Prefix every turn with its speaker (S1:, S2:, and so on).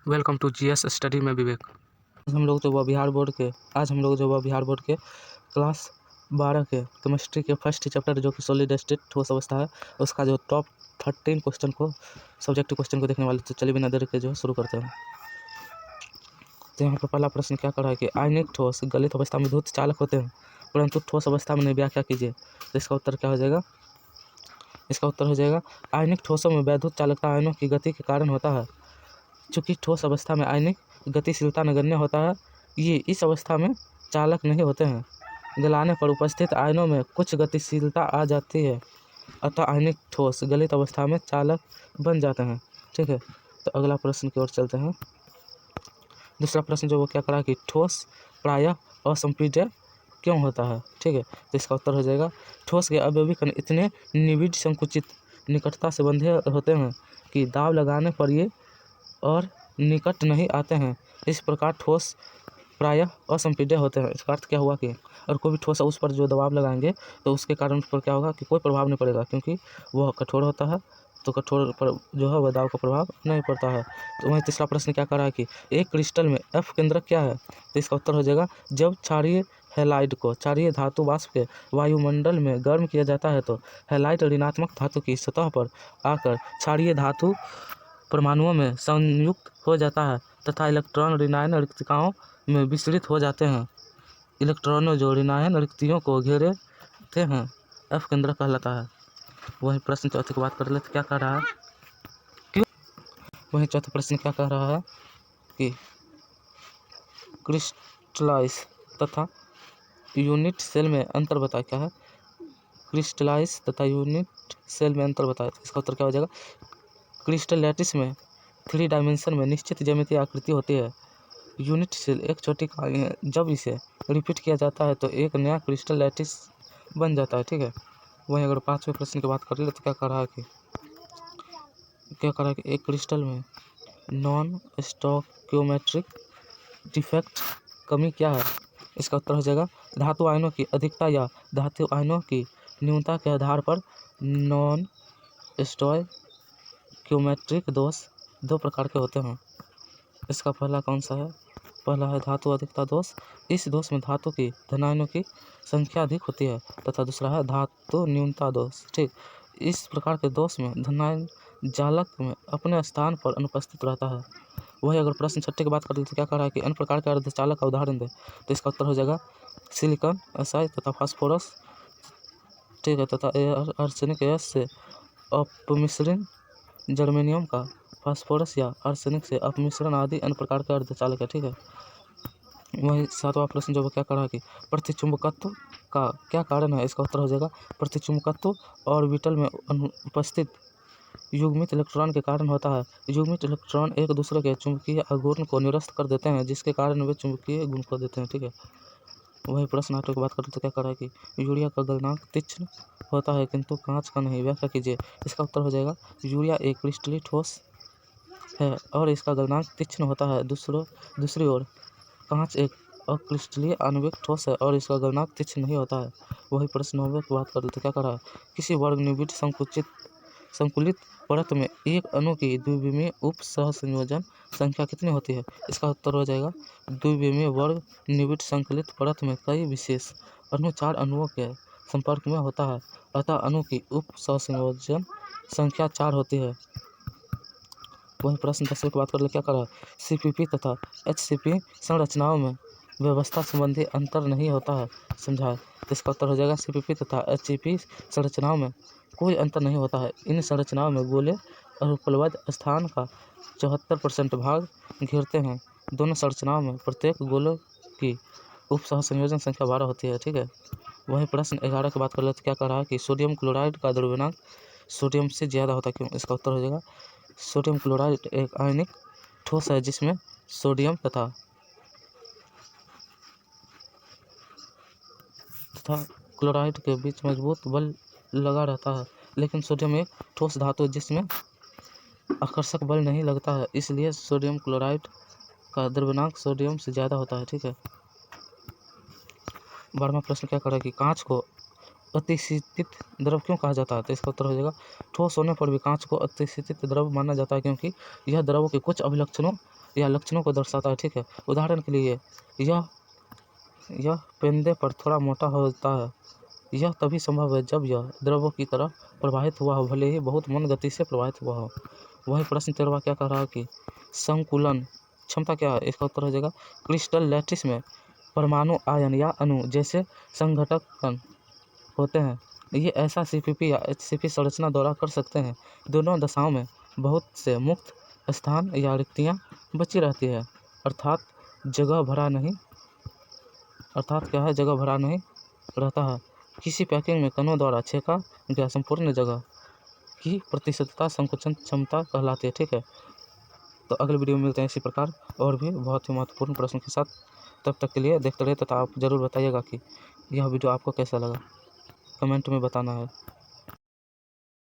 S1: Welcome to GS study में विवेक।
S2: आज हम लोग जो वह बिहार बोर्ड के क्लास 12 के केमिस्ट्री के फर्स्ट चैप्टर जो कि सॉलिड स्टेट ठोस अवस्था है, उसका जो टॉप 13 क्वेश्चन को सब्जेक्टिव क्वेश्चन को देखने वाले। तो चलिए बिना देर के जो शुरू करते हैं। तो यहाँ पर पहला प्रश्न क्या कर रहा है कि आयनिक ठोस गलित अवस्था में विद्युत चालक होते हैं परंतु ठोस अवस्था में नहीं, व्याख्या कीजिए। तो इसका उत्तर क्या हो जाएगा? इसका उत्तर हो जाएगा आयनिक ठोसों में वैद्युत चालकता आयनों की गति के कारण होता है। चूँकि ठोस अवस्था में आयनिक गतिशीलता नगण्य होता है, ये इस अवस्था में चालक नहीं होते हैं। गलाने पर उपस्थित आयनों में कुछ गतिशीलता आ जाती है, अतः आयनिक ठोस गलित अवस्था में चालक बन जाते हैं। ठीक है, तो अगला प्रश्न की ओर चलते हैं। दूसरा प्रश्न जो वो क्या करा कि ठोस प्रायः असंपीड्य क्यों होता है। ठीक है, तो इसका उत्तर हो जाएगा ठोस के अवयवी कण इतने निविड संकुचित निकटता से बंधे होते हैं कि दाब लगाने पर ये और निकट नहीं आते हैं। इस प्रकार ठोस प्रायः असंपीड्य होते हैं। इसका अर्थ क्या हुआ कि और कोई भी ठोस उस पर जो दबाव लगाएंगे तो उसके कारण उस पर क्या होगा कि कोई प्रभाव नहीं पड़ेगा, क्योंकि वह कठोर होता है, तो कठोर पर जो है वह दाब का प्रभाव नहीं पड़ता है। तो वहीं तीसरा प्रश्न क्या कर रहा है कि एक क्रिस्टल में एफ केंद्रक क्या है। तो इसका उत्तर हो जाएगा जब क्षारीय हैलाइड को क्षारीय धातु वाष्प के वायुमंडल में गर्म किया जाता है तो हैलाइड ऋणात्मक धातु की सतह पर आकर क्षारीय धातु परमाणुओं में संयुक्त हो जाता है तथा इलेक्ट्रॉन ऋणायन रिक्तिकाओं में विस्तृत हो जाते हैं। इलेक्ट्रॉनों जो ऋणायन रिक्तियों को घेरते हैं एफ केंद्रक कहलाता है। वही प्रश्न चौथे की बात कर लेते क्या कह रहा है वही चौथा प्रश्न क्या कह रहा है कि क्रिस्टलाइज तथा यूनिट सेल में अंतर बताए। क्या है? क्रिस्टलाइज तथा यूनिट सेल में अंतर बताए। इसका उत्तर क्या हो जाएगा? क्रिस्टल लैटिस में 3 डायमेंशन में निश्चित ज्यामितीय आकृति होती है। यूनिट सेल एक छोटी इकाई है, जब इसे रिपीट किया जाता है तो एक नया क्रिस्टल लैटिस बन जाता है। ठीक है, वहीं अगर पांचवें प्रश्न की बात कर ले तो क्या कह रहा है कि एक क्रिस्टल में नॉन स्टोक्योमेट्रिक डिफेक्ट कमी क्या है। इसका उत्तर हो जाएगा धातु आयनों की अधिकता या धातु आयनों की न्यूनता के आधार पर नॉन स्टोक्योमेट्रिक दोष 2 प्रकार के होते हैं। इसका पहला कौन सा है? पहला है धातु अधिकता दोष। इस दोष में धातु की धनायनों की संख्या अधिक होती है तथा दूसरा है धातु न्यूनता दोष। ठीक, इस प्रकार के दोष में धनायन जालक में अपने स्थान पर अनुपस्थित रहता है। वही अगर प्रश्न छठे की बात कर ले तो क्या कह रहा है कि अन्य प्रकार के अर्धचालक का उदाहरण दे। तो इसका उत्तर हो जाएगा सिलिकॉन एसआई तथा फास्फोरस। ठीक है, तथा आर्सेनिक एस से अपमिश्रण जर्मेनियम का फास्फोरस या आर्सेनिक से अपमिश्रण आदि अन्य प्रकार के अर्धचालक है। ठीक है, वही सातवां प्रश्न जो क्या कह रहा है कि प्रतिचुंबकत्व का क्या कारण है। इसका उत्तर हो जाएगा प्रतिचुंबकत्व ऑर्बिटल में उपस्थित युग्मित इलेक्ट्रॉन के कारण होता है। युग्मित इलेक्ट्रॉन एक दूसरे के चुंबकीय आघूर्ण को निरस्त कर देते हैं, जिसके कारण वे चुंबकीय गुण खो देते हैं। ठीक है, वही प्रश्न आठवें की बात करें तो क्या कर रहा है कि यूरिया का गलनांक तीक्ष्ण होता है किंतु कांच का नहीं, व्याख्या कीजिए। इसका उत्तर हो जाएगा यूरिया एक क्रिस्टलीय ठोस है और इसका गलनांक तीक्ष्ण होता है। दूसरी ओर कांच एक अक्रिस्टलीय आणविक ठोस है और इसका गलनांक तीक्ष्ण नहीं होता है। वही प्रश्न 9वें की बात करें तो क्या कर रहा है किसी वर्ग निविड संकुलित परत में एक अणु की द्विविमीय उप सहसंयोजन संख्या कितनी होती है। इसका उत्तर हो जाएगा द्विविमीय वर्ग निविड संकलित परत में कई विशेष अणु 4 अणुओं के संपर्क में होता है, अतः अणु की उप सहसंयोजन संख्या 4 होती है। वही प्रश्न 10वें की बात कर ले क्या करा सीपीपी तथा एचसीपी संरचनाओं में व्यवस्था संबंधी अंतर नहीं होता है, समझाए। तो इसका उत्तर हो जाएगा सीपीपी तथा एचसीपी संरचनाओं में कोई अंतर नहीं होता है। इन संरचनाओं में गोले और उपलब्ध स्थान का 74% भाग घेरते हैं। दोनों संरचनाओं में प्रत्येक गोलों की उप सहसंयोजन संख्या 12 होती है। ठीक है, वही प्रश्न 11 की बात कर ले तो क्या कह रहा है कि सोडियम क्लोराइड का द्रव्यमान सोडियम से ज़्यादा होता है, क्यों। इसका उत्तर हो जाएगा सोडियम क्लोराइड एक आयनिक ठोस है जिसमें सोडियम तथा क्लोराइड के बीच मजबूत बल लगा रहता है, लेकिन सोडियम एक ठोस धातु जिसमें आकर्षक बल नहीं लगता है, इसलिए सोडियम क्लोराइड का द्रव्यमान सोडियम से ज़्यादा होता है। ठीक है, 12वां प्रश्न क्या करेगा कि कांच को अतिशीतित द्रव क्यों कहा जाता है। तो इसका उत्तर हो जाएगा ठोस होने पर भी कांच को अतिशीतित द्रव माना जाता है, क्योंकि यह द्रवों के कुछ अभिलक्षणों या लक्षणों को दर्शाता है। ठीक है, उदाहरण के लिए यह पेंदे पर थोड़ा मोटा होता है। यह तभी संभव है जब यह द्रवों की तरह प्रवाहित हुआ हो, भले ही बहुत मंद गति से प्रवाहित हुआ हो। वही प्रश्न 13वां क्या कह रहा है कि संकुलन क्षमता क्या है? इसका उत्तर हो जाएगा क्रिस्टल लैटिस में परमाणु आयन या अणु जैसे संघटक कण होते हैं। ये ऐसा सीपीपी या एचसीपी संरचना द्वारा कर सकते हैं। दोनों दशाओं में बहुत से मुक्त स्थान या रिक्तियाँ बची रहती है, अर्थात जगह भरा नहीं रहता है। किसी पैकिंग में कणों द्वारा छेका गया संपूर्ण जगह की प्रतिशतता संकुचन क्षमता कहलाती है। ठीक है, तो अगले वीडियो में मिलते हैं इसी प्रकार और भी बहुत ही महत्वपूर्ण प्रश्न के साथ। तब तक के लिए देखते रहिए तथा आप ज़रूर बताइएगा कि यह वीडियो आपको कैसा लगा, कमेंट में बताना है।